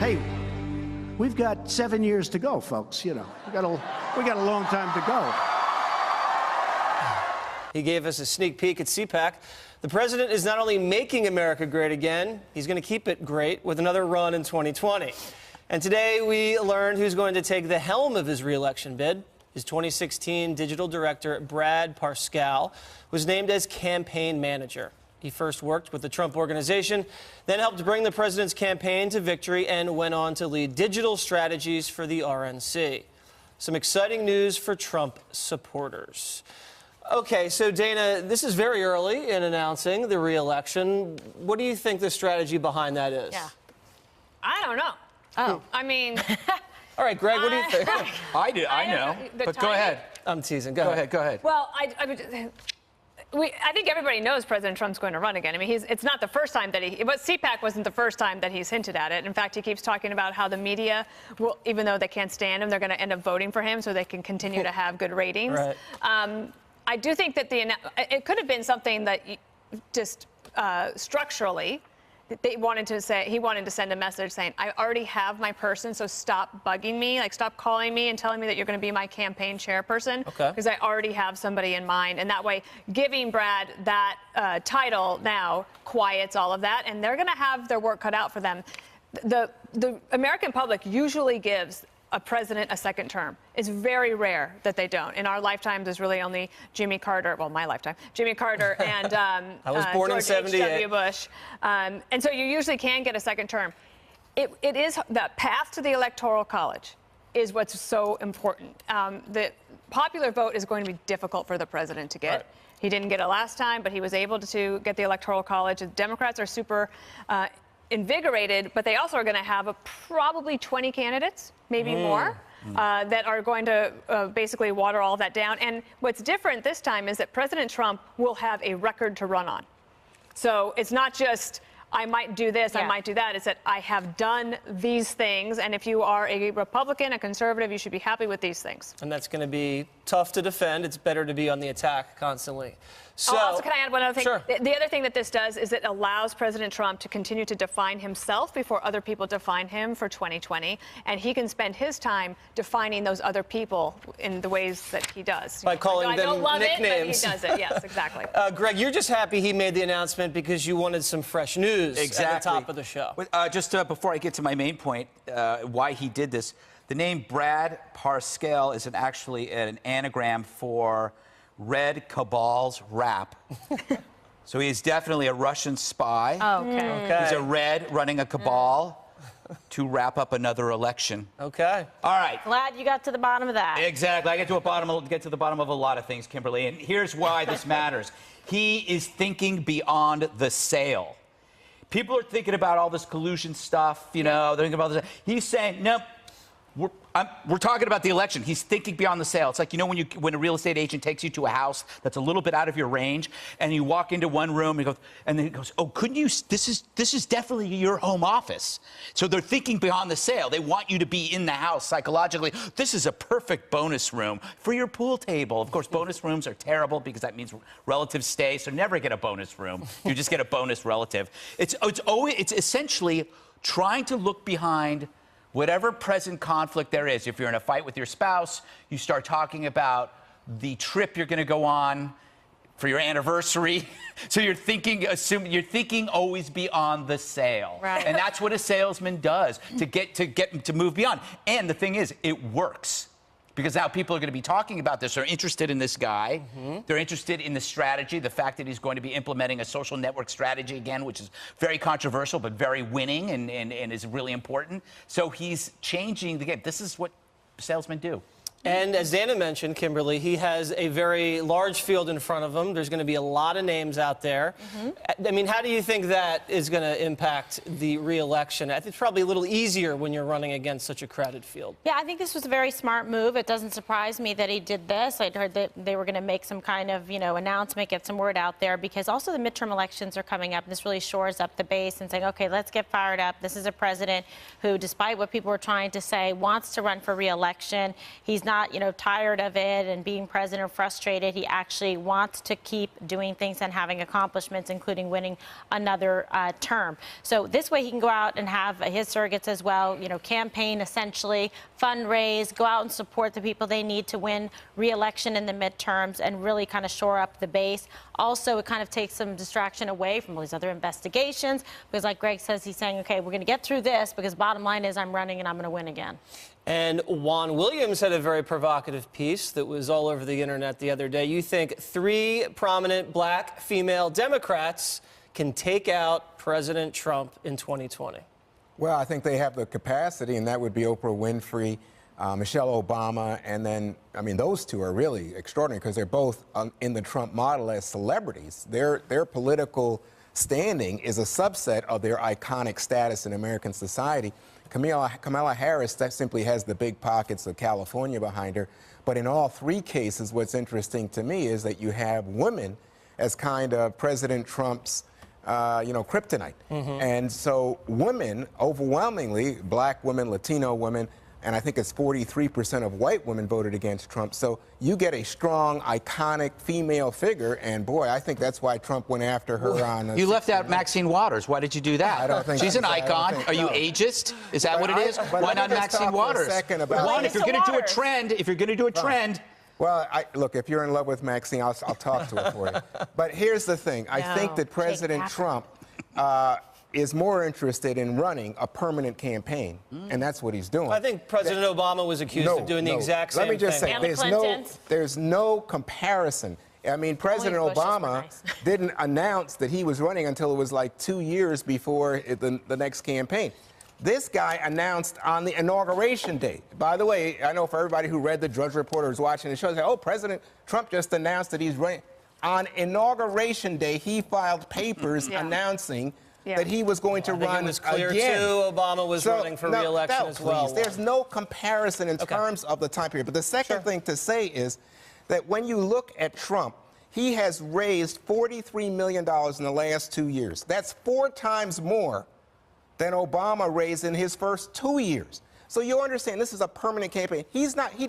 hey, we've got 7 years to go, folks. You know, we got a long time to go. He gave us a sneak peek at CPAC. The president is not only making America great again, he's going to keep it great with another run in 2020. And today we learned who's going to take the helm of his re-election bid. His 2016 digital director, Brad Parscale, was named as campaign manager. He first worked with the Trump Organization, then helped bring the president's campaign to victory and went on to lead digital strategies for the RNC. Some exciting news for Trump supporters. Okay, so Dana, this is very early in announcing the re-election. What do you think the strategy behind that is? Yeah. I don't know. Oh. I mean... All right, Greg, what do you think? I know. But go ahead. I'm teasing. Go ahead. Well, I think everybody knows President Trump's going to run again. I mean, it's not the first time that CPAC wasn't the first time that he's hinted at it. In fact, he keeps talking about how the media will, even though they can't stand him, they're going to end up voting for him so they can continue to have good ratings. Right. I do think that it could have been something that just structurally, he wanted to send a message saying, I already have my person, so stop bugging me, like stop calling me and telling me that you're going to be my campaign chairperson, because I already have somebody in mind. And that way, giving Brad that title now quiets all of that, and they're going to have their work cut out for them. The American public usually gives a president a second term. It's very rare that they don't. In our lifetime, there's really only Jimmy Carter, well, my lifetime, Jimmy Carter and I was born in 78. H.W. Bush. And so you usually can get a second term. It is the path to the Electoral College is what's so important. The popular vote is going to be difficult for the president to get. Right. He didn't get it last time, but he was able to get the Electoral College. The Democrats are super invigorated, but they also are going to have probably 20 candidates, maybe more, that are going to basically water all of that down. And what's different this time is that President Trump will have a record to run on. So it's not just, I might do this, I might do that. It's that I have done these things, and if you are a Republican, a conservative, you should be happy with these things. And that's going to be tough to defend. It's better to be on the attack constantly. So, also, can I add one other thing? Sure. The other thing that this does is it allows President Trump to continue to define himself before other people define him for 2020, and he can spend his time defining those other people in the ways that he does. By calling them nicknames. I don't love nicknames. it, but he does it. Yes, exactly. Greg, you're just happy he made the announcement because you wanted some fresh news at the top of the show. Just before I get to my main point, why he did this, the name Brad Parscale is actually an anagram for Red Cabal's rap. So he's definitely a Russian spy. Okay. He's a Red running a cabal to wrap up another election. Okay. All right. Glad you got to the bottom of that. Exactly. I get to the bottom of a lot of things, Kimberly. And here's why this matters. He is thinking beyond the sale. People are thinking about all this collusion stuff, you know, they're thinking about this. He's saying, nope. We're talking about the election. He's thinking beyond the sale. It's like, you know, when a real estate agent takes you to a house that's a little bit out of your range, and you walk into one room and then he goes, oh, couldn't you? This is definitely your home office. So they're thinking beyond the sale. They want you to be in the house psychologically. This is a perfect bonus room for your pool table. Of course, bonus rooms are terrible because that means relatives stay. So never get a bonus room. You just get a bonus relative. It's essentially trying to look behind whatever present conflict there is. If you're in a fight with your spouse, you start talking about the trip you're going to go on for your anniversary. So you're thinking always beyond the sale. Right. And that's what a salesman does to move beyond. And the thing is, it works. Because now people are going to be talking about this. They're interested in this guy. They're interested in the strategy, the fact that he's going to be implementing a social network strategy again, which is very controversial, but very winning and is really important. So he's changing the game. This is what salesmen do. And as Dana mentioned, Kimberly, he has a very large field in front of him. There's going to be a lot of names out there. I mean, how do you think that is going to impact the re-election? I think it's probably a little easier when you're running against such a crowded field. Yeah, I think this was a very smart move. It doesn't surprise me that he did this. I'd heard that they were going to make some kind of, announcement, get some word out there, because also the midterm elections are coming up. This really shores up the base and saying, okay, let's get fired up. This is a president who, despite what people were trying to say, wants to run for re-election. He's not not, tired of it and being president frustrated. He actually wants to keep doing things and having accomplishments, including winning another term. So this way he can go out and have his surrogates as well, campaign essentially, fundraise, go out and support the people they need to win re-election in the midterms and really kind of shore up the base. Also, it kind of takes some distraction away from all these other investigations because, like Greg says, he's saying, okay, we're going to get through this because bottom line is I'm running and I'm going to win again. And Juan Williams had a very provocative piece that was all over the internet the other day. You think 3 prominent black female Democrats can take out President Trump in 2020? Well, I think they have the capacity, and that would be Oprah Winfrey, Michelle Obama, and then, those two are really extraordinary because they're both in the Trump model as celebrities. Their political standing is a subset of their iconic status in American society. Kamala Harris, that simply has the big pockets of California behind her. But in all 3 cases, what's interesting to me is that you have women as kind of President Trump's kryptonite. And so women, overwhelmingly, black women, Latino women, and I think it's 43% of white women voted against Trump. So you get a strong, iconic female figure, and boy, I think that's why Trump went after her on... You left out Maxine Waters. Why did you do that? I don't think she's an icon. Are you ageist? Is that what it is? Why not Maxine Waters? One, if you're going to do a trend, Well, look, if you're in love with Maxine, I'll talk to her for you. But here's the thing. I think that President Trump is more interested in running a permanent campaign, and that's what he's doing. I think President Obama was accused of doing the exact same thing. Let me just say, there's no comparison. President Obama didn't announce that he was running until it was like 2 years before the next campaign. This guy announced on the inauguration day. By the way, I know for everybody who read the Drudge Report or was watching the show, they say, oh, President Trump just announced that he's running. On inauguration day, he filed papers announcing that he was going to run it was clear, again. Too, Obama was running for re-election as well. There's no comparison in terms of the time period. But the second thing to say is that when you look at Trump, he has raised $43 million in the last 2 years. That's 4 times more than Obama raised in his first 2 years. So you understand this is a permanent campaign. He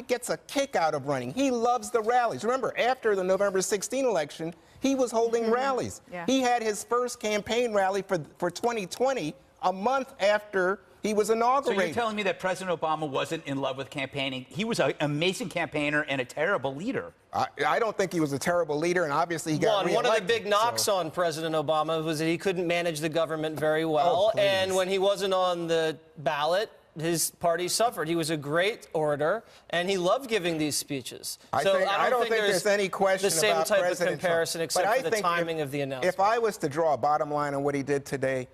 gets a kick out of running. He loves the rallies. Remember, after the November 16 election, he was holding rallies. He had his first campaign rally for 2020 a month after he was inaugurated. So you're telling me that President Obama wasn't in love with campaigning? He was an amazing campaigner and a terrible leader. I don't think he was a terrible leader, and obviously he got reelected. One of the big knocks on President Obama was that he couldn't manage the government very well. And when he wasn't on the ballot, his party suffered. He was a great orator, and he loved giving these speeches. I don't think there's any question the same about type President of comparison, Trump. except for the timing of the announcement. If I was to draw a bottom line on what he did today,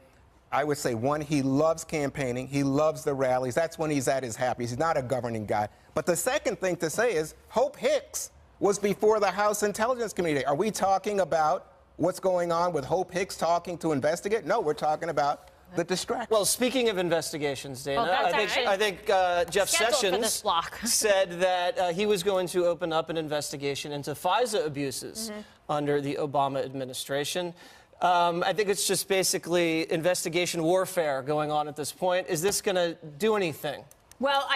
I would say, one, he loves campaigning. He loves the rallies. That's when he's at his happiest. He's not a governing guy. But the second thing to say is Hope Hicks was before the House Intelligence Committee. Are we talking about what's going on with Hope Hicks talking to investigate? No, we're talking about the distraction. Well, speaking of investigations, Dana, I think Jeff Sessions said that he was going to open up an investigation into FISA abuses under the Obama administration. I think it's just basically investigation warfare going on at this point. Is this going to do anything? Well,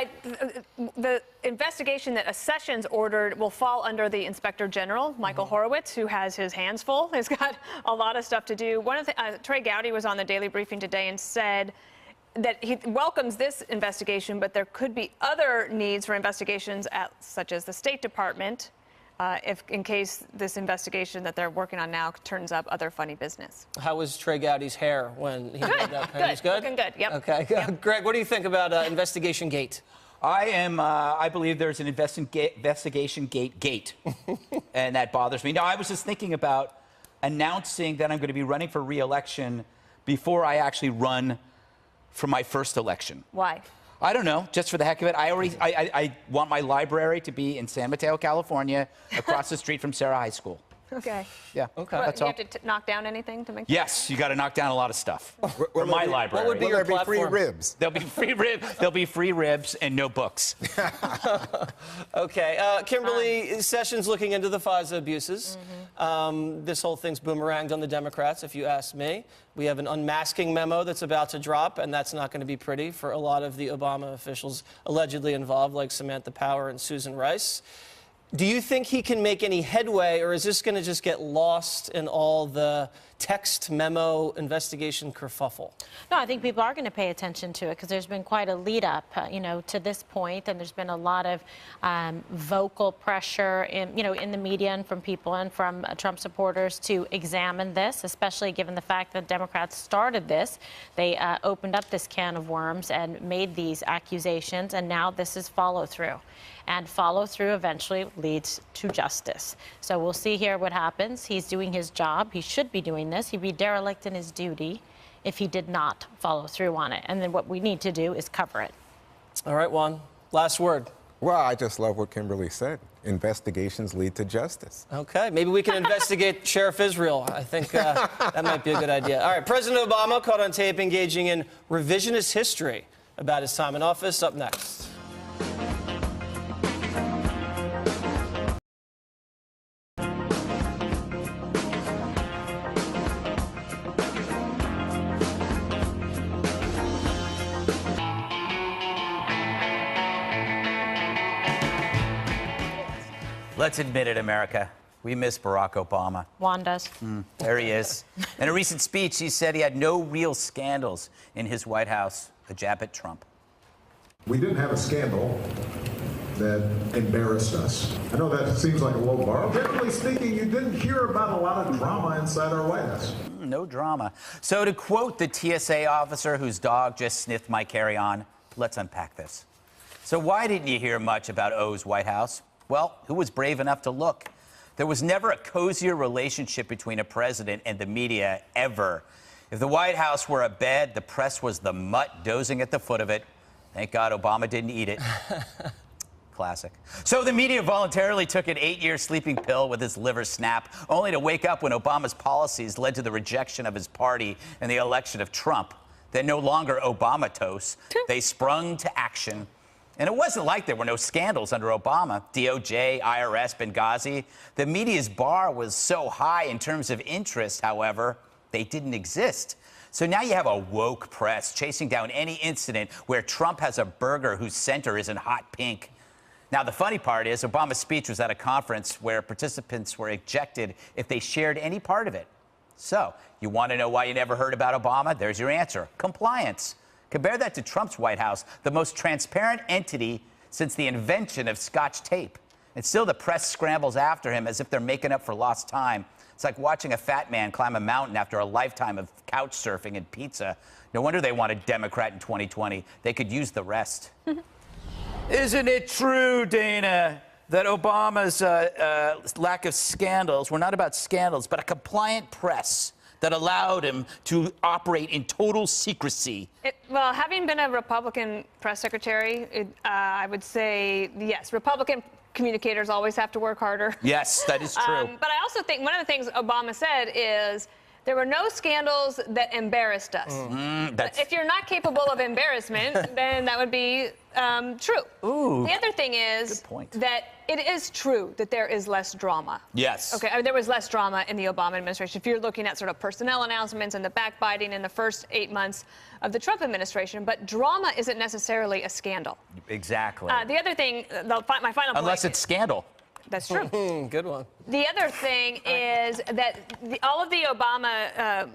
the investigation that Sessions ordered will fall under the Inspector General, Michael Horowitz, who has his hands full. He's got a lot of stuff to do. Trey Gowdy was on the Daily Briefing today and said that he welcomes this investigation, but there could be other needs for investigations such as the State Department, in case this investigation that they're working on now turns up other funny business. How was Trey Gowdy's hair when he made that? Good. Good? Looking good, yep. Okay. Yep. Greg, what do you think about Investigation Gate? I believe there's an investigation gate, and that bothers me. Now, I was just thinking about announcing that I'm going to be running for re-election before I actually run for my first election. Why? I don't know, just for the heck of it. I want my library to be in San Mateo, California, across the street from Sarah High School. Okay. Yeah. Okay. What, That's do you all. have to knock down anything to make? Yes, you got to knock down a lot of stuff. Will From there my be- library. What would be Will your there be free platform? ribs? There'll be free There'll be free ribs and no books. Okay. Kimberly Sessions looking into the FISA abuses. This whole thing's boomeranged on the Democrats, if you ask me. We have an unmasking memo that's about to drop, and that's not going to be pretty for a lot of the Obama officials allegedly involved, like Samantha Power and Susan Rice. Do you think he can make any headway, or is this going to just get lost in all the text memo investigation kerfuffle? No, I think people are going to pay attention to it because there's been quite a lead up, to this point, and there's been a lot of vocal pressure in the media and from people and from Trump supporters to examine this, especially given the fact that Democrats started this. They opened up this can of worms and made these accusations, and now this is follow through. And follow through eventually leads to justice. So we'll see here what happens. He's doing his job. He should be doing this. He'd be derelict in his duty if he did not follow through on it. And then what we need to do is cover it. All right, Juan, last word. Well, I just love what Kimberly said. Investigations lead to justice. Okay, maybe we can investigate Sheriff Israel. I think that might be a good idea. All right, President Obama caught on tape engaging in revisionist history about his time in office. Up next. Let's admit it, America. We miss Barack Obama. Juan does. There he is. In a recent speech, he said he had no real scandals in his White House, a jab at Trump. We didn't have a scandal that embarrassed us. I know that seems like a low bar. Generally speaking, you didn't hear about a lot of drama inside our White House. No drama. So to quote the TSA officer whose dog just sniffed my carry-on, let's unpack this. So why didn't you hear much about O's White House? Well, who was brave enough to look? There was never a cozier relationship between a president and the media, ever. If the White House were a bed, the press was the mutt dozing at the foot of it. Thank God Obama didn't eat it. Classic. So the media voluntarily took an 8-year sleeping pill with his liver snap, only to wake up when Obama's policies led to the rejection of his party and the election of Trump. They're no longer Obama-tos. They sprung to action. And it wasn't like there were no scandals under Obama. DOJ, IRS, Benghazi. The media's bar was so high in terms of interest, however, they didn't exist. So now you have a woke press chasing down any incident where Trump has a burger whose center is in hot pink. Now, the funny part is Obama's speech was at a conference where participants were ejected if they shared any part of it. So, you want to know why you never heard about Obama? There's your answer. Compliance. Compare that to Trump's White House, the most transparent entity since the invention of Scotch tape. And still the press scrambles after him as if they're making up for lost time. It's like watching a fat man climb a mountain after a lifetime of couch surfing and pizza. No wonder they want a Democrat in 2020. They could use the rest. Isn't it true, Dana, that Obama's lack of scandals were not about scandals, but a compliant press that allowed him to operate in total secrecy? Well, having been a Republican press secretary, I would say, yes, Republican communicators always have to work harder. Yes, that is true. But I also think one of the things Obama said is there were no scandals that embarrassed us. If you're not capable of embarrassment, then that would be true. Ooh, the other thing is that it is true that there is less drama. Yes. Okay, I mean, there was less drama in the Obama administration. If you're looking at sort of personnel announcements and the backbiting in the first 8 months of the Trump administration, but drama isn't necessarily a scandal. Exactly. The other thing, my final point. Unless it's scandal. That's true. Good one. The other thing is that all of the Obama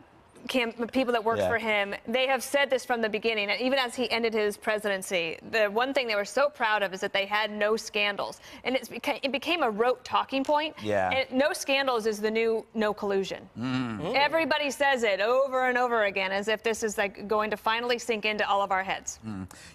people that worked for him, they have said this from the beginning, and even as he ended his presidency, the one thing they were so proud of is that they had no scandals. And it became a rote talking point. Yeah. And no scandals is the new no collusion. Everybody says it over and over again as if this is like going to finally sink into all of our heads.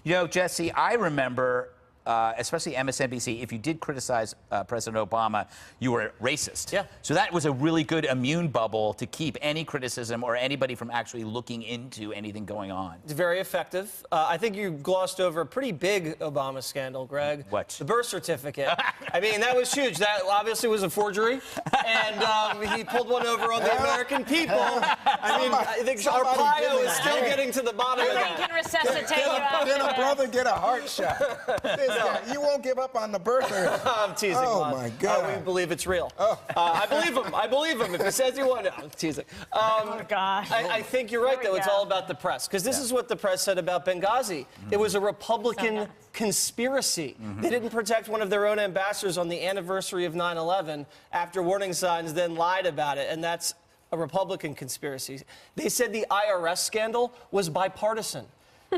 You know, Jesse, I remember especially MSNBC, if you did criticize President Obama, you were racist. Yeah. So that was a really good immune bubble to keep any criticism or anybody from actually looking into anything going on. It's very effective. I think you glossed over a pretty big Obama scandal, Greg. What? The birth certificate. I mean, that was huge. That obviously was a forgery. And he pulled one over on the American people. I mean, I think our Arpaio is still getting to the bottom of Nothing that. can resuscitate you after Then a this. brother get a heart shot. This guy, you won't give up on the birther. I'm teasing. Oh, Lon. my God. We believe it's real. I believe him. I believe him. If he says he won, I'm teasing. Oh, gosh. I think you're right, There though. we It's go. all about the press. Because this is what the press said about Benghazi. It was a Republican conspiracy. They didn't protect one of their own ambassadors on the anniversary of 9/11 after warning signs, then lied about it. And that's a Republican conspiracy. They said the IRS scandal was bipartisan.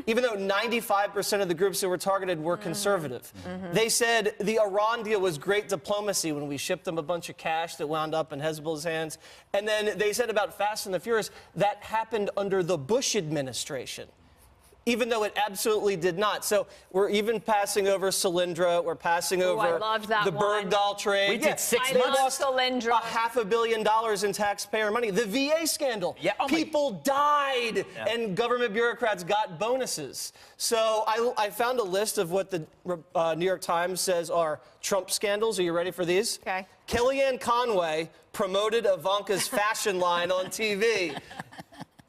Even though 95% of the groups that were targeted were conservative. They said the Iran deal was great diplomacy when we shipped them a bunch of cash that wound up in Hezbollah's hands. And then they said about Fast and the Furious, that happened under the Bush administration, even though it absolutely did not. So we're even passing over Solyndra. We're passing Ooh, I over loved that the one. Bergdahl trade. We did 6 they months. lost Solyndra. $500 million in taxpayer money. The VA scandal. Yeah, oh my- People died, and government bureaucrats got bonuses. So I found a list of what the New York Times says are Trump scandals. Are you ready for these? Okay. Kellyanne Conway promoted Ivanka's fashion line on TV.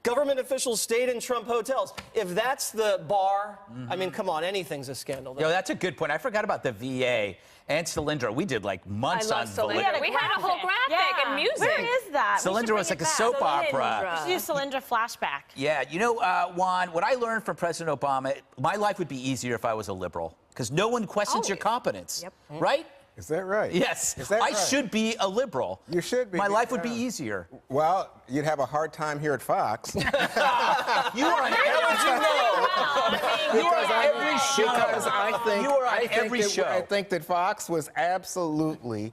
Government officials stayed in Trump hotels. If that's the bar, I mean, come on, anything's a scandal. Yo, that's a good point. I forgot about the VA and Solyndra. We did like months I on love Solyndra. Validity. We had a whole graphic and music. Where is that? We should Solyndra bring was like it a back. soap opera. We should do Solyndra flashback. Yeah, you know, Juan, what I learned from President Obama, my life would be easier if I was a liberal, because no one questions your competence, right? Is that right? Yes, Is that I right? should be a liberal. You should be. My life would be Yeah. easier. Well, you'd have a hard time here at Fox. You are on every show. Because I think You are on I think every that, show. I think that Fox was absolutely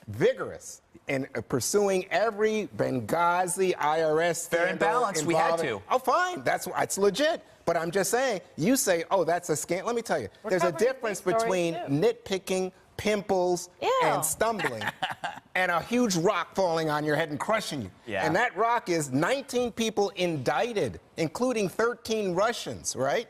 vigorous in pursuing every Benghazi IRS Fair and scandal balanced, we had involving- to. Oh, fine. That's legit. But I'm just saying, you say, oh, that's a scandal. Let me tell you, there's a covering difference big stories, between too. nitpicking, pimples, Ew. and stumbling, and a huge rock falling on your head and crushing you. Yeah. And that rock is 19 people indicted, including 13 Russians, right?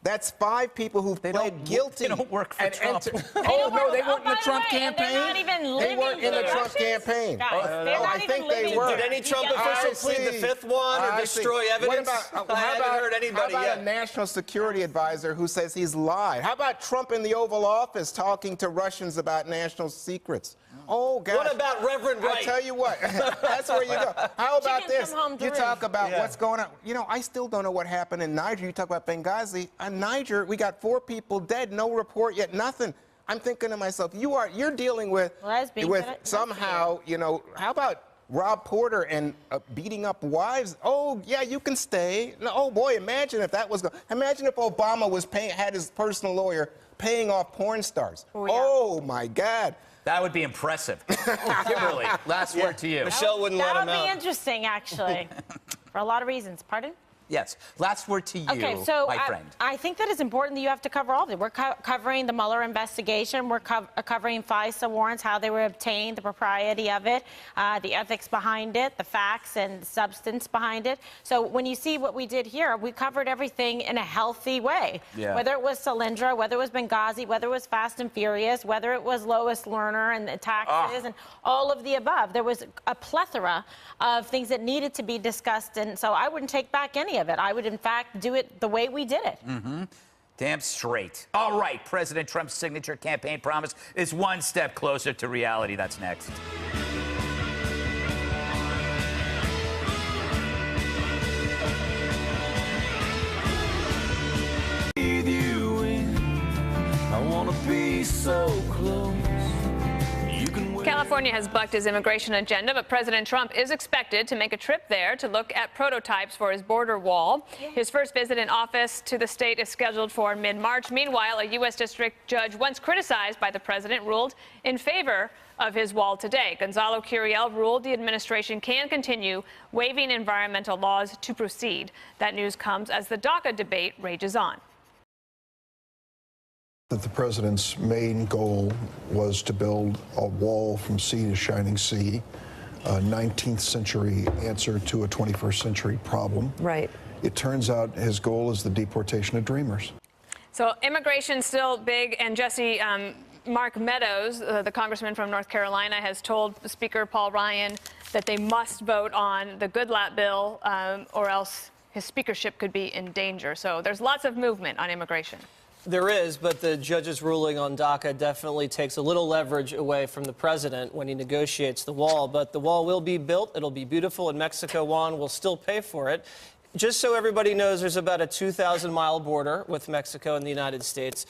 That's 5 people who don't pled work- guilty. they don't work for Trump. Oh, no, they Oh, weren't in by the the Trump way, and campaign. they're not even They living weren't in the here. Trump campaign. Guys, they're I not think even they living were. here. Did any Trump You guys- official plead the see. fifth one or I see. destroy evidence? What about, I haven't heard anybody how about yet. a national security advisor who says he's lied? How about Trump in the Oval Office talking to Russians about national secrets? Oh, gosh. What about Reverend Wright? I tell you what, that's where you go. How about Chickens this? come home to You roost. talk about what's going on. You know, I still don't know what happened in Niger. You talk about Benghazi. In Niger, we got 4 people dead, no report yet, nothing. I'm thinking to myself, you're dealing with Lesbians with that are- somehow, you know, how about Rob Porter and beating up wives? Oh, yeah, you can stay. No, oh, boy, imagine if that was imagine if Obama was had his personal lawyer paying off porn stars. Oh, my God. That would be impressive. Kimberly, last word to you. Michelle wouldn't let That him would be out. interesting, actually, for a lot of reasons. Pardon? Yes, last word to you, Okay, so my friend. I think that it's important that you have to cover all of it. We're covering the Mueller investigation. We're covering FISA warrants, how they were obtained, the propriety of it, the ethics behind it, the facts and substance behind it. So when you see what we did here, we covered everything in a healthy way. Yeah. Whether it was Solyndra, whether it was Benghazi, whether it was Fast and Furious, whether it was Lois Lerner and the taxes and all of the above. There was a plethora of things that needed to be discussed, and so I wouldn't take back any of it. I would, in fact, do it the way we did it. Damn straight. All right, President Trump's signature campaign promise is one step closer to reality. That's next. California has bucked his immigration agenda, but President Trump is expected to make a trip there to look at prototypes for his border wall. His first visit in office to the state is scheduled for mid-March. Meanwhile, a U.S. district judge once criticized by the president ruled in favor of his wall today. Gonzalo Curiel ruled the administration can continue waiving environmental laws to proceed. That news comes as the DACA debate rages on. that the president's main goal was to build a wall from sea to shining sea, a 19th century answer to a 21st century problem. Right. It turns out his goal is the deportation of dreamers. So immigration's still big, and Jesse, Mark Meadows, the congressman from North Carolina, has told Speaker Paul Ryan that they must vote on the Goodlatte bill, or else his speakership could be in danger. So there's lots of movement on immigration. There is, but the judge's ruling on DACA definitely takes a little leverage away from the president when he negotiates the wall. But the wall will be built. It'll be beautiful, and Mexico, Juan, will still pay for it. Just so everybody knows, there's about a 2,000-mile border with Mexico and the United States.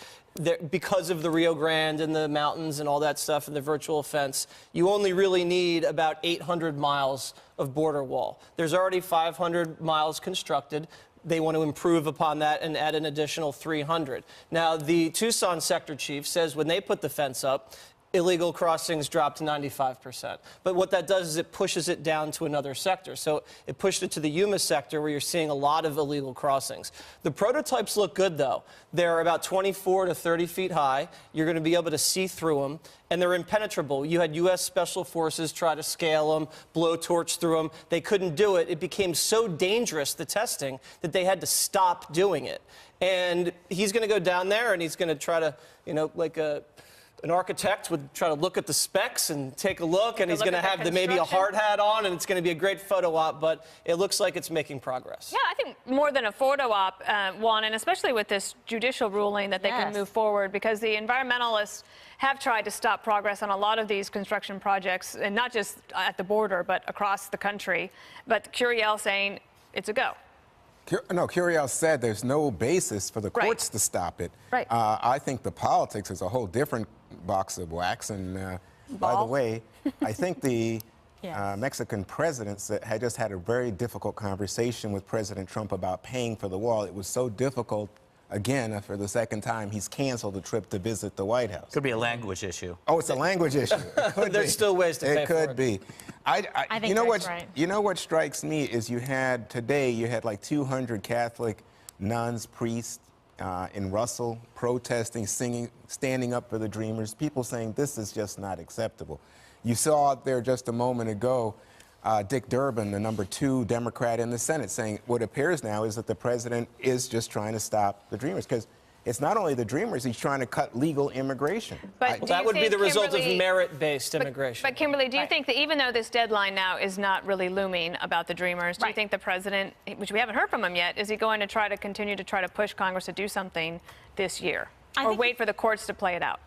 Because of the Rio Grande and the mountains and all that stuff and the virtual fence, you only really need about 800 miles of border wall. There's already 500 miles constructed. They want to improve upon that and add an additional 300. Now, the Tucson sector chief says when they put the fence up, illegal crossings dropped to 95%. But what that does is it pushes it down to another sector. So it pushed it to the Yuma sector, where you're seeing a lot of illegal crossings. The prototypes look good, though. They're about 24 to 30 feet high. You're going to be able to see through them, and they're impenetrable. You had U.S. Special Forces try to scale them, blow torch through them. They couldn't do it. It became so dangerous, the testing, that they had to stop doing it. And he's going to go down there, and he's going to try to, you know, like an architect would try to look at the specs and take a look, and he's going to have maybe a hard hat on, and it's going to be a great photo op, but it looks like it's making progress. Yeah, I think more than a photo op, Juan, and especially with this judicial ruling that they can move forward, because the environmentalists have tried to stop progress on a lot of these construction projects, and not just at the border, but across the country. But Curiel saying it's a go. No, Curiel said there's no basis for the courts to stop it. Right. I think the politics is a whole different box of wax. And by the way, I think the Mexican president had just had a very difficult conversation with President Trump about paying for the wall. It was so difficult. Again, for the second time, he's canceled the trip to visit the White House. Could be a language issue. Oh, it's a language issue. There's still ways to pay for it. It could be. I think you know that's what? right. You know what strikes me is you had like 200 Catholic nuns, priests in Russell protesting, singing, standing up for the Dreamers. People saying this is just not acceptable. You saw out there just a moment ago. Dick Durbin, the #2 Democrat in the Senate, saying what appears now is that the president is just trying to stop the Dreamers, because it's not only the Dreamers, he's trying to cut legal immigration. But that would be the result of merit-based immigration. But Kimberly, do you think that even though this deadline now is not really looming about the Dreamers, do you think the president, which we haven't heard from him yet, is he going to try to continue to try to push Congress to do something this year? Or wait for the courts to play it out?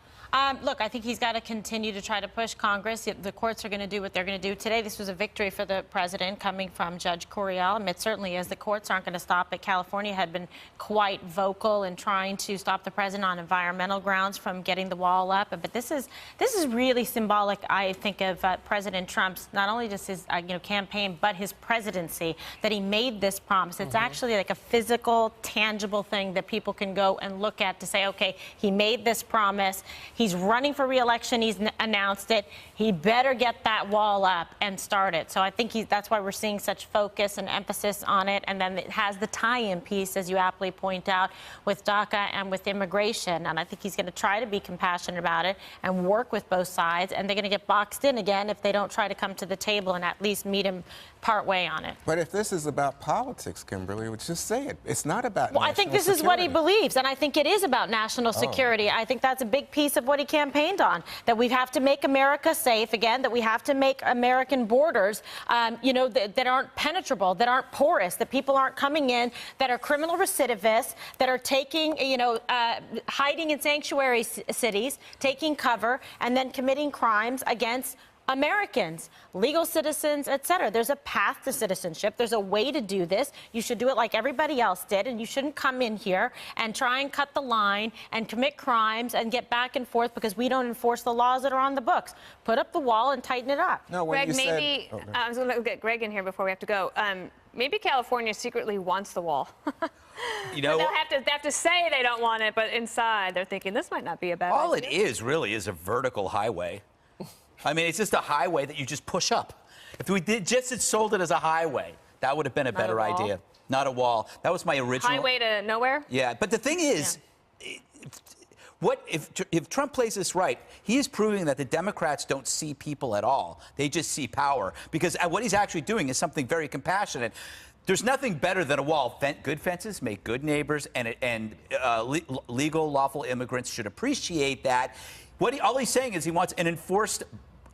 Look, I think he's got to continue to try to push Congress. The courts are going to do what they're going to do. Today, this was a victory for the president coming from Judge Curiel. And it certainly is. The courts aren't going to stop it. California had been quite vocal in trying to stop the president on environmental grounds from getting the wall up. But this is really symbolic, I think, of President Trump's, not only just his campaign, but his presidency, that he made this promise. It's actually like a physical, tangible thing that people can go and look at to say, okay, he made this promise. He's running for re-election. He's announced it. He better get that wall up and start it. So I think that's why we're seeing such focus and emphasis on it. And then it has the tie-in piece, as you aptly point out, with DACA and with immigration. And I think he's going to try to be compassionate about it and work with both sides. And they're going to get boxed in again if they don't try to come to the table and at least meet him part way on it. But if this is about politics, Kimberly, would just say it. It's not about I think this is what he believes, and I think it is about national security. I think that's a big piece of what he campaigned on, that we have to make America safe again, that we have to make American borders, that aren't penetrable, that aren't porous, that people aren't coming in, that are criminal recidivists, that are taking, hiding in sanctuary cities, taking cover, and then committing crimes against Americans, legal citizens, etc. There's a path to citizenship. There's a way to do this. You should do it like everybody else did, and you shouldn't come in here and try and cut the line and commit crimes and get back and forth because we don't enforce the laws that are on the books. Put up the wall and tighten it up. No, when Greg, maybe I was going to get Greg in here before we have to go. Maybe California secretly wants the wall. They'll have to say they don't want it, but inside they're thinking this might not be a bad idea. All it is really is a vertical highway. I mean, it's just a highway that you just push up. If we had sold it as a highway, that would have been a better idea. Not a wall. That was my original. Highway to nowhere? Yeah, but the thing is, If Trump plays this right, he is proving that the Democrats don't see people at all. They just see power. Because what he's actually doing is something very compassionate. There's nothing better than a wall. Good fences make good neighbors, and legal, lawful immigrants should appreciate that. All he's saying is he wants an enforced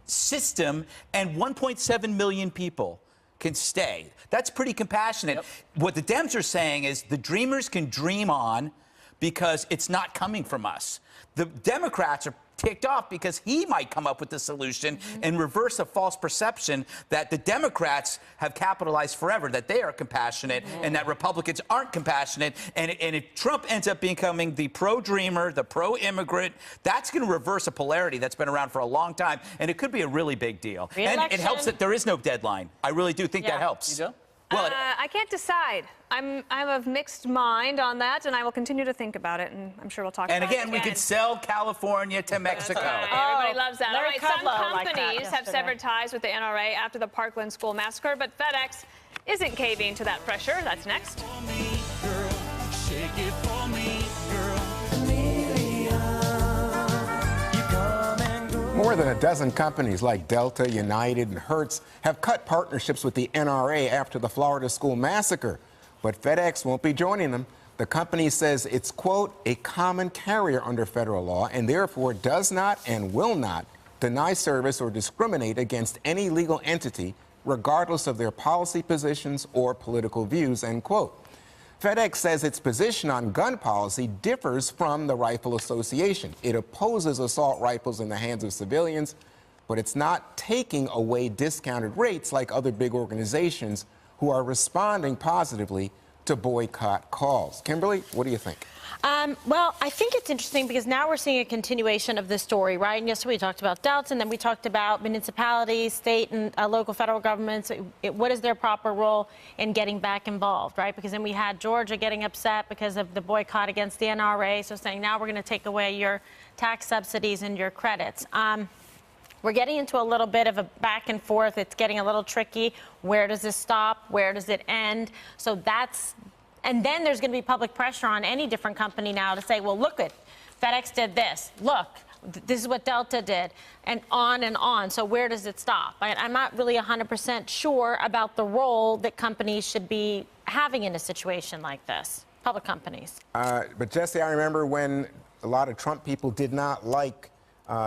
system, and 1.7 million people can stay. That's pretty compassionate. Yep. What the Dems are saying is the dreamers can dream on because it's not coming from us. The Democrats are ticked off because he might come up with the solution and reverse a false perception that the Democrats have capitalized forever, that they are compassionate and that Republicans aren't compassionate. And if Trump ends up becoming the pro-dreamer, the pro-immigrant, that's going to reverse a polarity that's been around for a long time, and it could be a really big deal. And it helps that there is no deadline. I really do think that helps. You do? Well, I can't decide. I'm of mixed mind on that, and I will continue to think about it, and I'm sure we'll talk about it again. And again, we could sell California to Mexico. Everybody loves that. All right, some companies have yesterday. severed ties with the NRA after the Parkland school massacre, but FedEx isn't caving to that pressure. That's next. More than a dozen companies like Delta, United, and Hertz have cut partnerships with the NRA after the Florida school massacre. But FedEx won't be joining them. The company says it's, quote, a common carrier under federal law and therefore does not and will not deny service or discriminate against any legal entity, regardless of their policy positions or political views, end quote. FedEx says its position on gun policy differs from the Rifle Association. It opposes assault rifles in the hands of civilians, but it's not taking away discounted rates like other big organizations who are responding positively to boycott calls. Kimberly, what do you think? Well, I think it's interesting because now we're seeing a continuation of this story, right? And yesterday we talked about Delta, and then we talked about municipalities, state and local federal governments. What is their proper role in getting back involved, right? Because then we had Georgia getting upset because of the boycott against the NRA, so saying now we're going to take away your tax subsidies and your credits. We're getting into a little bit of a back and forth. It's getting a little tricky. Where does this stop? Where does it end? So that's... And then there's going to be public pressure on any different company now to say, well, look, FedEx did this. Look, this is what Delta did, and on and on. So where does it stop? I'm not really 100% sure about the role that companies should be having in a situation like this, public companies. But Jesse, I remember when a lot of Trump people did not like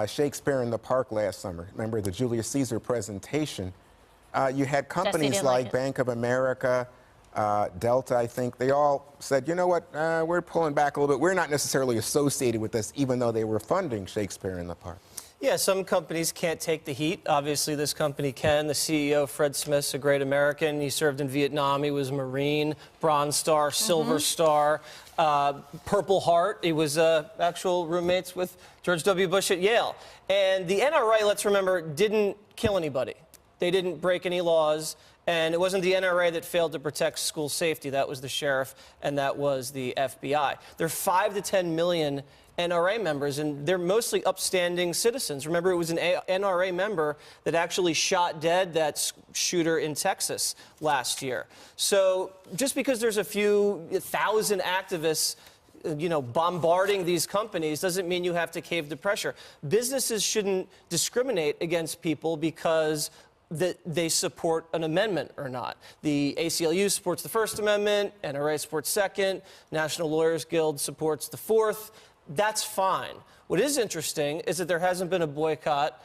Shakespeare in the Park last summer. Remember the Julius Caesar presentation? You had companies like Bank of America, Delta, I think, they all said, you know what, we're pulling back a little bit. We're not necessarily associated with this, even though they were funding Shakespeare in the Park. Yeah, some companies can't take the heat. Obviously, this company can. The CEO, Fred Smith's a great American. He served in Vietnam. He was Marine, Bronze Star, Silver Star, Purple Heart. He was actual roommates with George W. Bush at Yale. And the NRA, let's remember, didn't kill anybody. They didn't break any laws. And it wasn't the NRA that failed to protect school safety. That was the sheriff, and that was the FBI. There are 5 to 10 million NRA members, and they're mostly upstanding citizens. Remember, it was an NRA member that actually shot dead that shooter in Texas last year. So just because there's a few thousand activists bombarding these companies doesn't mean you have to cave to pressure. Businesses shouldn't discriminate against people because that they support an amendment or not. The ACLU supports the First Amendment, NRA supports Second, National Lawyers Guild supports the Fourth. That's fine. What is interesting is that there hasn't been a boycott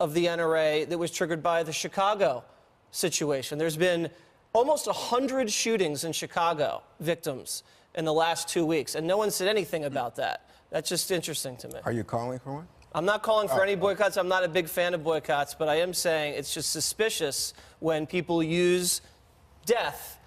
of the NRA that was triggered by the Chicago situation. There's been almost 100 shootings in Chicago, victims, in the last 2 weeks, and no one said anything about that. That's just interesting to me. Are you calling for one? I'm not calling for any boycotts. I'm not a big fan of boycotts, but I am saying it's just suspicious when people use death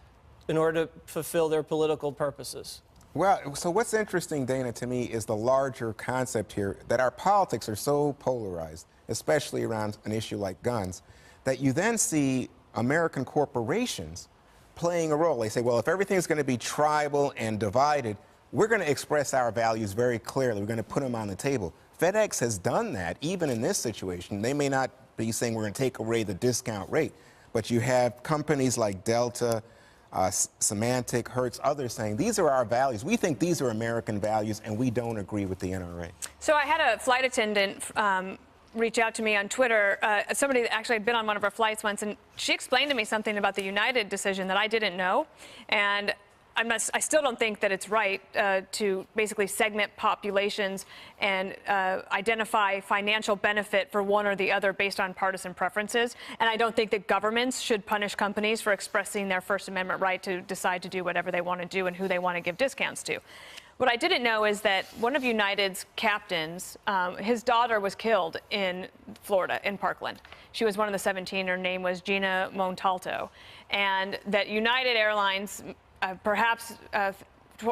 in order to fulfill their political purposes. Well, so what's interesting, Dana, to me is the larger concept here that our politics are so polarized, especially around an issue like guns, that you then see American corporations playing a role. They say, well, if everything's going to be tribal and divided, we're going to express our values very clearly. We're going to put them on the table. FedEx has done that, even in this situation. They may not be saying we're going to take away the discount rate, but you have companies like Delta, Symantec, Hertz, others saying these are our values. We think these are American values, and we don't agree with the NRA. So I had a flight attendant reach out to me on Twitter, somebody that actually had been on one of our flights once, and she explained to me something about the United decision that I didn't know. And I still don't think that it's right to basically segment populations and identify financial benefit for one or the other based on partisan preferences. And I don't think that governments should punish companies for expressing their First Amendment right to decide to do whatever they want to do and who they want to give discounts to. What I didn't know is that one of United's captains, his daughter was killed in Florida, in Parkland. She was one of the 17. Her name was Gina Montalto. And that United Airlines, perhaps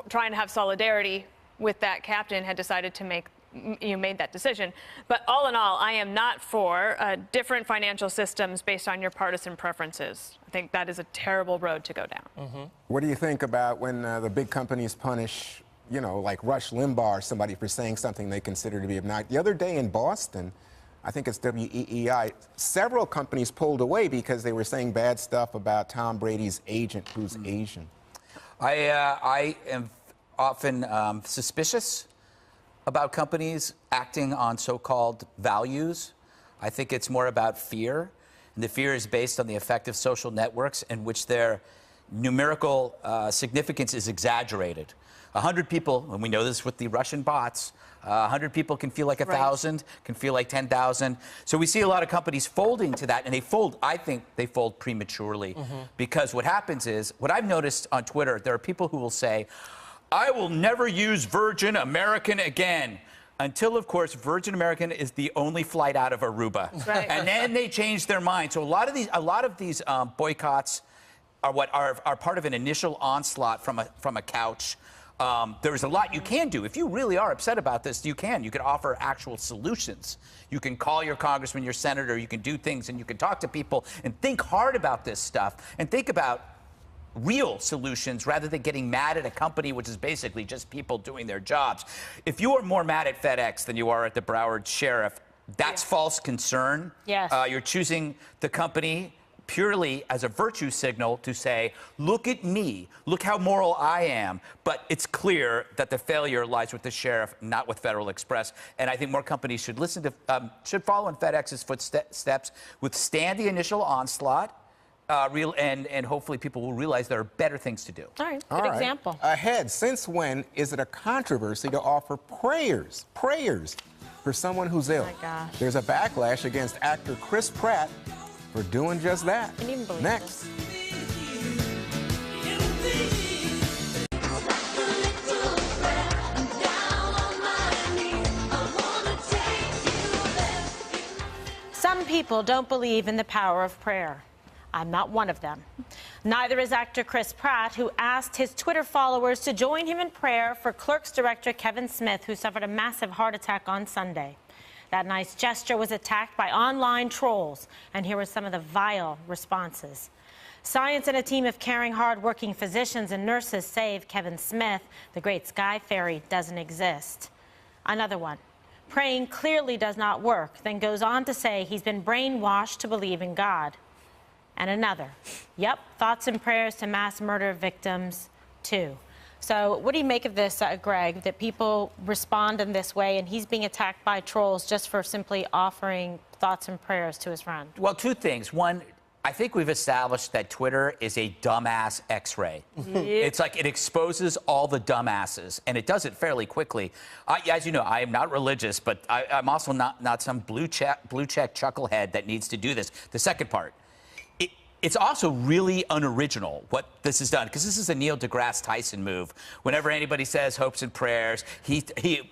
trying to have solidarity with that captain, had decided to made that decision. But all in all, I am not for different financial systems based on your partisan preferences. I think that is a terrible road to go down. What do you think about when the big companies punish, you know, like Rush Limbaugh or somebody for saying something they consider to be obnoxious? The other day in Boston, I think it's WEEI, several companies pulled away because they were saying bad stuff about Tom Brady's agent, who's Asian. I am often suspicious about companies acting on so-called values. I think it's more about fear, and the fear is based on the effect of social networks in which their numerical significance is exaggerated. 100 people, and we know this with the Russian bots, 100 people can feel like 1,000, can feel like 10,000. So we see a lot of companies folding to that, and they fold, I think they fold prematurely. Because what happens is, what I've noticed on Twitter, there are people who will say, I will never use Virgin American again. Until, of course, Virgin American is the only flight out of Aruba. And then they change their mind. So a lot of these boycotts are part of an initial onslaught from a couch. There's a lot you can do. If you really are upset about this, you can offer actual solutions. You can call your congressman, your senator, you can do things, and you can talk to people and think hard about this stuff and think about real solutions rather than getting mad at a company which is basically just people doing their jobs. If you are more mad at FedEx than you are at the Broward Sheriff, that's false concern. Yes. You're choosing the company purely as a virtue signal to say, look at me, look how moral I am. But it's clear that the failure lies with the sheriff, not with Federal Express. And I think more companies should listen to, should follow in FedEx's footsteps, withstand the initial onslaught, and hopefully people will realize there are better things to do. All right, good example. Ahead, since when is it a controversy to offer prayers for someone who's ill? Oh my gosh. There's a backlash against actor Chris Pratt for doing just that. Can you even believe Next. Some people don't believe in the power of prayer. I'm not one of them. Neither is actor Chris Pratt, who asked his Twitter followers to join him in prayer for Clerks director Kevin Smith, who suffered a massive heart attack on Sunday. That nice gesture was attacked by online trolls, and here were some of the vile responses. Science and a team of caring, hard-working physicians and nurses saved Kevin Smith. The great sky fairy doesn't exist. Another one. Praying clearly does not work, then goes on to say he's been brainwashed to believe in God. And another. Yep, thoughts and prayers to mass murder victims, too. So what do you make of this, Greg, that people respond in this way, and he's being attacked by trolls just for simply offering thoughts and prayers to his friend? Well, two things. One, I think we've established that Twitter is a dumbass X-ray. It's like it exposes all the dumbasses, and it does it fairly quickly. As you know, I am not religious, but I'm also not some blue check chucklehead that needs to do this. The second part. It's also really unoriginal what this has done, because this is a Neil deGrasse Tyson move. Whenever anybody says hopes and prayers, he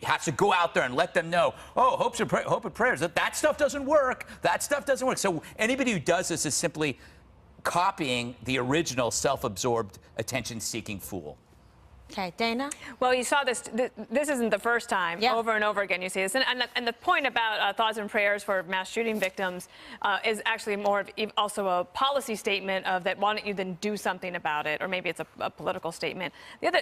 has to go out there and let them know, oh, hope and prayers, that stuff doesn't work. That stuff doesn't work. So anybody who does this is simply copying the original self-absorbed, attention-seeking fool. Okay, Dana? Well, you saw this. This isn't the first time. Yeah. Over and over again you see this. And the point about thoughts and prayers for mass shooting victims is actually more of also a policy statement of that why don't you then do something about it, or maybe it's a political statement. The other,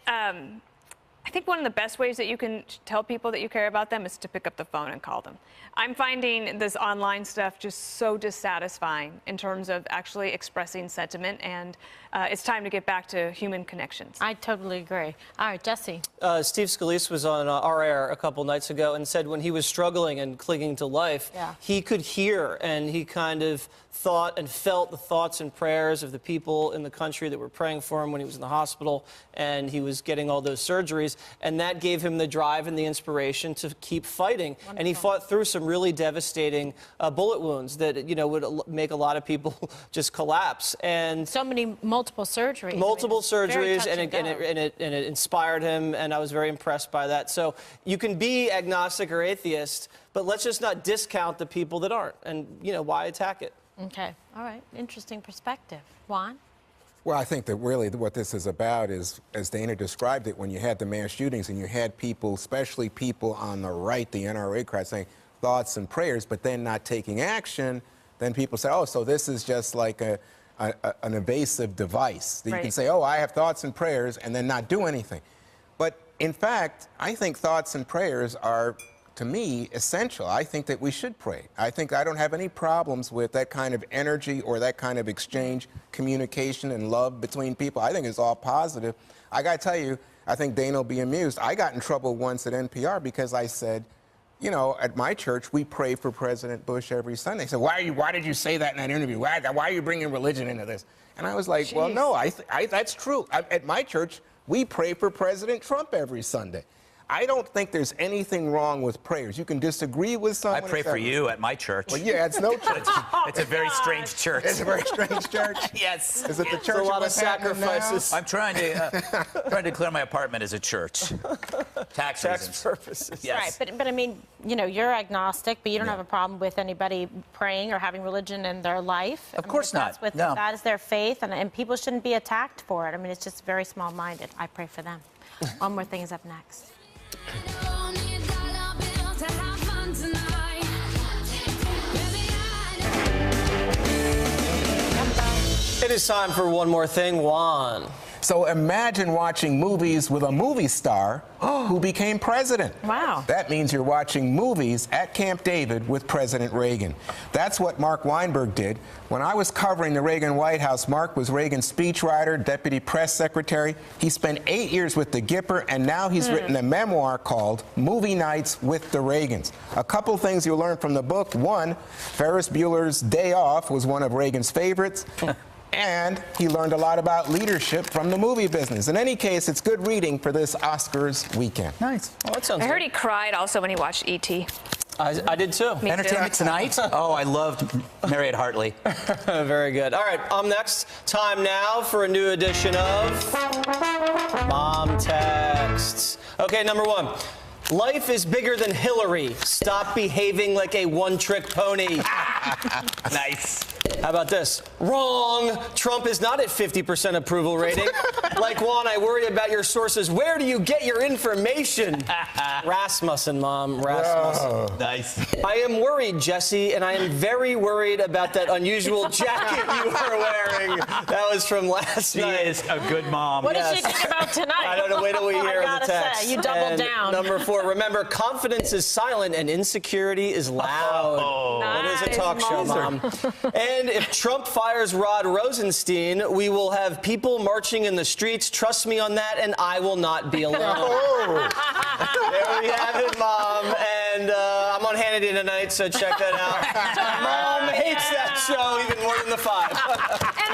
I think one of the best ways that you can tell people that you care about them is to pick up the phone and call them. I'm finding this online stuff just so dissatisfying in terms of actually expressing sentiment, and it's time to get back to human connections. I totally agree. All right, Jesse. Steve Scalise was on our air a couple nights ago and said when he was struggling and clinging to life, he could hear and he kind of thought and felt the thoughts and prayers of the people in the country that were praying for him when he was in the hospital and he was getting all those surgeries. And that gave him the drive and the inspiration to keep fighting. Wonderful. And he fought through some really devastating bullet wounds that, you know, would make a lot of people just collapse. And so many multiple surgeries. Multiple surgeries, and it inspired him, and I was very impressed by that. So you can be agnostic or atheist, but let's just not discount the people that aren't. And, you know, why attack it? Okay. All right. Interesting perspective. Juan? Well, I think that really what this is about is, as Dana described it, when you had the mass shootings and you had people, especially people on the right, the NRA crowd, saying thoughts and prayers, but then not taking action, then people say, oh, so this is just like an evasive device that you can say, oh, I have thoughts and prayers, and then not do anything. But in fact, I think thoughts and prayers are, to me, essential. I think that we should pray. I don't have any problems with that kind of energy or that kind of exchange, communication, and love between people. I think it's all positive. I got to tell you, I think Dana will be amused. I got in trouble once at NPR because I said, you know, at my church, we pray for President Bush every Sunday. They said, why did you say that in that interview? Why are you bringing religion into this? And I was like, well, no, that's true. At my church, we pray for President Trump every Sunday. I don't think there's anything wrong with prayers. You can disagree with someone. I pray for you at my church. Well, yeah, it's no church. It's a very strange church. It's a very strange church. Yes. Is it the church? A lot of sacrifices. I'm trying to declare my apartment as a church. Tax purposes. Yes. Right, but I mean, you know, you're agnostic, but you don't have a problem with anybody praying or having religion in their life. Of course not. No. That is their faith, and people shouldn't be attacked for it. I mean, it's just very small-minded. I pray for them. One More Thing is up next. It is time for One More Thing, Juan. So imagine watching movies with a movie star who became president. Wow. That means you're watching movies at Camp David with President Reagan. That's what Mark Weinberg did. When I was covering the Reagan White House, Mark was Reagan's speechwriter, deputy press secretary. He spent 8 years with the Gipper, and now he's written a memoir called Movie Nights with the Reagans. A couple things you'll learn from the book. One, Ferris Bueller's Day Off was one of Reagan's favorites. And he learned a lot about leadership from the movie business. In any case, it's good reading for this Oscars weekend. Nice. Well, that sounds I heard good. he cried also when he watched E.T. I did too. Me Entertainment too. Tonight. Oh, I loved Marriott Hartley. Very good. All right, next. Time now for a new edition of Mom Texts. Okay, number one. Life is bigger than Hillary. Stop behaving like a one-trick pony. Nice. How about this? Wrong. Trump is not at 50% approval rating. Like Juan, I worry about your sources. Where do you get your information? Rasmussen, Mom. Rasmussen. Oh. Nice. I am worried, Jesse, and I am very worried about that unusual jacket you are wearing. That was from last night. She is a good mom. What did you think about tonight? I don't know. Wait till we hear I the gotta text. say, you doubled And down. Number 4, remember, confidence is silent and insecurity is loud. It is a talk show, Mom. And if Trump fires Rod Rosenstein, we will have people marching in the streets. Trust me on that, and I will not be alone. There we have it, Mom. And I'm on Hannity tonight, so check that out. Mom hates that show even more than the 5. And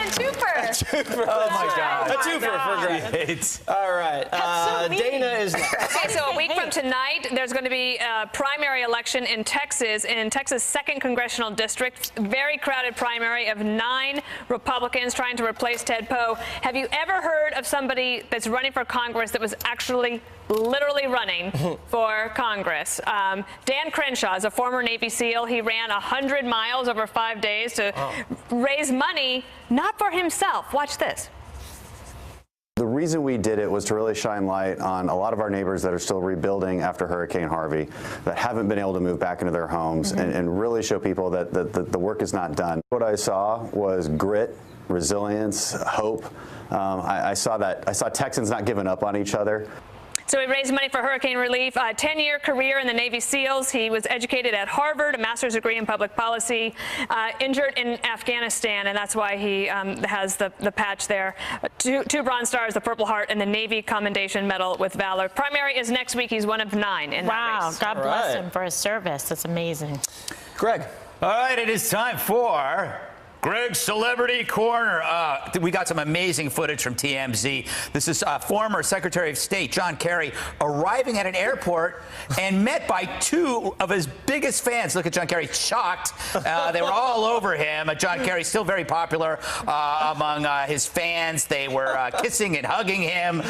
a twofer. Oh my God. A twofer for Greg. All right. That's so mean. Dana is next. Okay, so a week from tonight, there's going to be a primary election in Texas 2nd Congressional District. Very crowded primary of 9 Republicans trying to replace Ted Poe. Have you ever heard of somebody that's running for Congress that was actually literally running for Congress? Dan Crenshaw is a former Navy SEAL. He ran 100 miles over 5 days to raise money, not for himself. Watch this. The reason we did it was to really shine light on a lot of our neighbors that are still rebuilding after Hurricane Harvey, that haven't been able to move back into their homes, and really show people that the work is not done. What I saw was grit, resilience, hope. I saw Texans not giving up on each other. So he raised money for hurricane relief. 10-year career in the Navy SEALs. He was educated at Harvard, a master's degree in public policy, injured in Afghanistan, and that's why he has the patch there. Two Bronze Stars, the Purple Heart, and the Navy Commendation Medal with Valor. Primary is next week. He's one of 9 in that race. God bless him for his service. That's amazing. Greg. All right, it is time for Greg's Celebrity Corner. We got some amazing footage from TMZ. This is former Secretary of State John Kerry arriving at an airport and met by 2 of his biggest fans. Look at John Kerry, shocked. They were all over him. John Kerry still very popular among his fans. They were kissing and hugging him.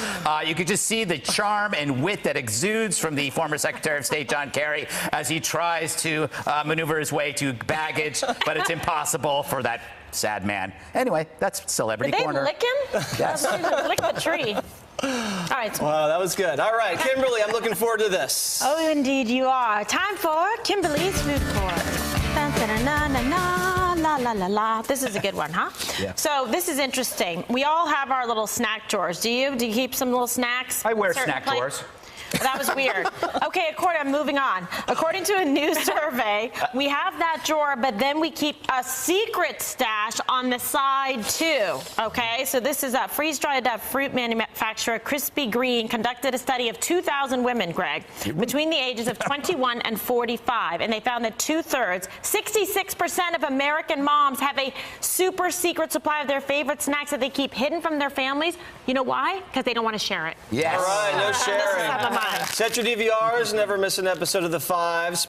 You could just see the charm and wit that exudes from the former Secretary of State John Kerry as he tries to maneuver his way to baggage, but it's impossible for that sad man. Anyway, that's Celebrity Corner. Did they lick him? Yes. Lick the tree. All right. Wow, that was good. All right, Kimberly, I'm looking forward to this. Oh, indeed you are. Time for Kimberly's Food Court. Dun, dun, dun, dun, dun, la, la, la, la. This is a good one, huh? Yeah. So this is interesting. We all have our little snack drawers. Do you? Do you keep some little snacks? I wear Certain snack place? drawers. That was weird. Okay, I'm moving on. According to a new survey, we have that drawer, but then we keep a secret stash on the side too. Okay, so this is a freeze-dried fruit manufacturer, Krispy Kreme, conducted a study of 2,000 women, Greg, between the ages of 21 and 45, and they found that 2/3, 66% of American moms have a super secret supply of their favorite snacks that they keep hidden from their families. You know why? Because they don't want to share it. Yes. All right, no sharing. This is top of mind. Set your DVRs, never miss an episode of The Fives.